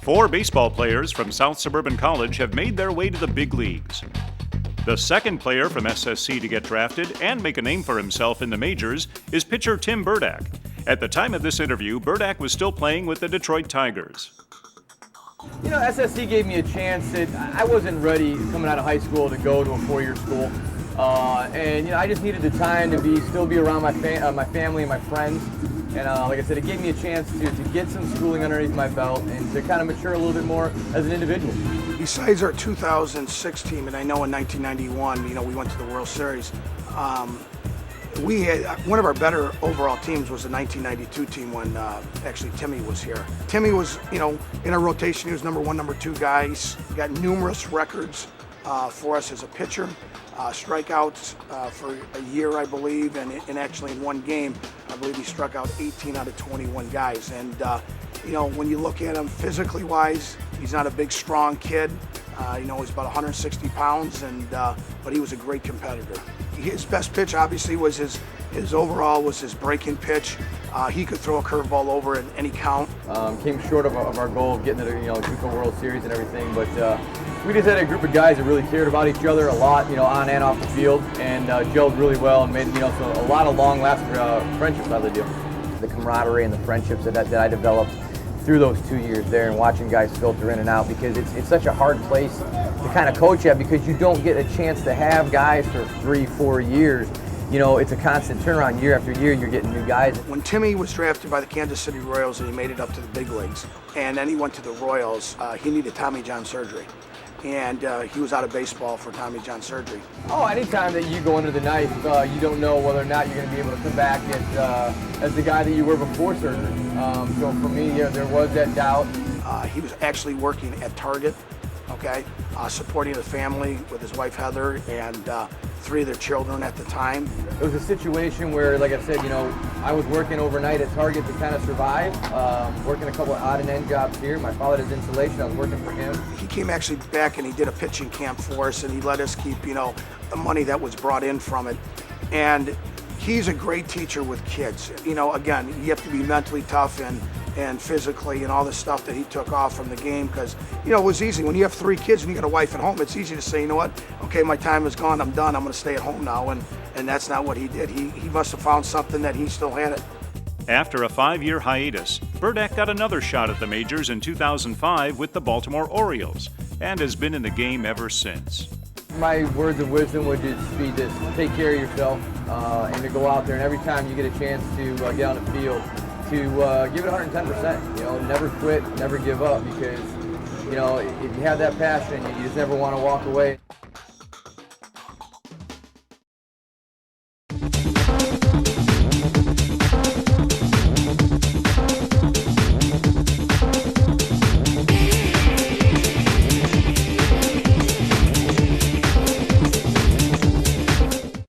Four baseball players from South Suburban College have made their way to the big leagues. The second player from SSC to get drafted and make a name for himself in the majors is pitcher Tim Byrdak. At the time of this interview, Byrdak was still playing with the Detroit Tigers. You know, SSC gave me a chance that I wasn't ready coming out of high school to go to a four-year school. And I just needed the time to still be around my family and my friends. And like I said, it gave me a chance to get some schooling underneath my belt and to kind of mature a little bit more as an individual. Besides our 2006 team, and I know in 1991, we went to the World Series. We had one of our better overall teams was the 1992 team when actually Timmy was here. Timmy was, in our rotation, he was number one, number two guy. He's got numerous records for us as a pitcher. Strikeouts for a year, I believe, and actually in one game, I believe he struck out 18 out of 21 guys. And when you look at him physically wise, he's not a big, strong kid. He's about 160 pounds, but he was a great competitor. His best pitch, obviously, was his breaking pitch. He could throw a curveball over at any count. Came short of our goal of getting to the World Series and everything, but we just had a group of guys that really cared about each other a lot, on and off the field, and gelled really well and made so a lot of long-lasting friendships out of the deal. The camaraderie and the friendships that I developed through those 2 years there and watching guys filter in and out, because it's such a hard place to kind of coach at, because you don't get a chance to have guys for 3-4 years. It's a constant turnaround year after year. You're getting new guys. When Timmy was drafted by the Kansas City Royals and he made it up to the big leagues, and then he went to the Royals, he needed Tommy John surgery. And he was out of baseball for Tommy John surgery. Oh, anytime that you go under the knife, you don't know whether or not you're going to be able to come back as the guy that you were before surgery. So for me, there was that doubt. He was actually working at Target, supporting the family with his wife Heather and 3 of their children at the time. It was a situation where, like I said, I was working overnight at Target to kind of survive, working a couple of odd and end jobs here. My father does insulation, I was working for him. He came actually back and he did a pitching camp for us, and he let us keep, the money that was brought in from it. And he's a great teacher with kids. Again, you have to be mentally tough and physically and all the stuff that he took off from the game, because it was easy when you have 3 kids and you got a wife at home. It's easy to say, you know what, okay, my time is gone, I'm done, I'm going to stay at home now, and that's not what he did. He must have found something that he still had it. After a 5-year hiatus, Byrdak got another shot at the majors in 2005 with the Baltimore Orioles and has been in the game ever since. My words of wisdom would just be to take care of yourself and to go out there, and every time you get a chance to get on the field, to give it 110%. Never quit, never give up, because if you have that passion, you just never want to walk away.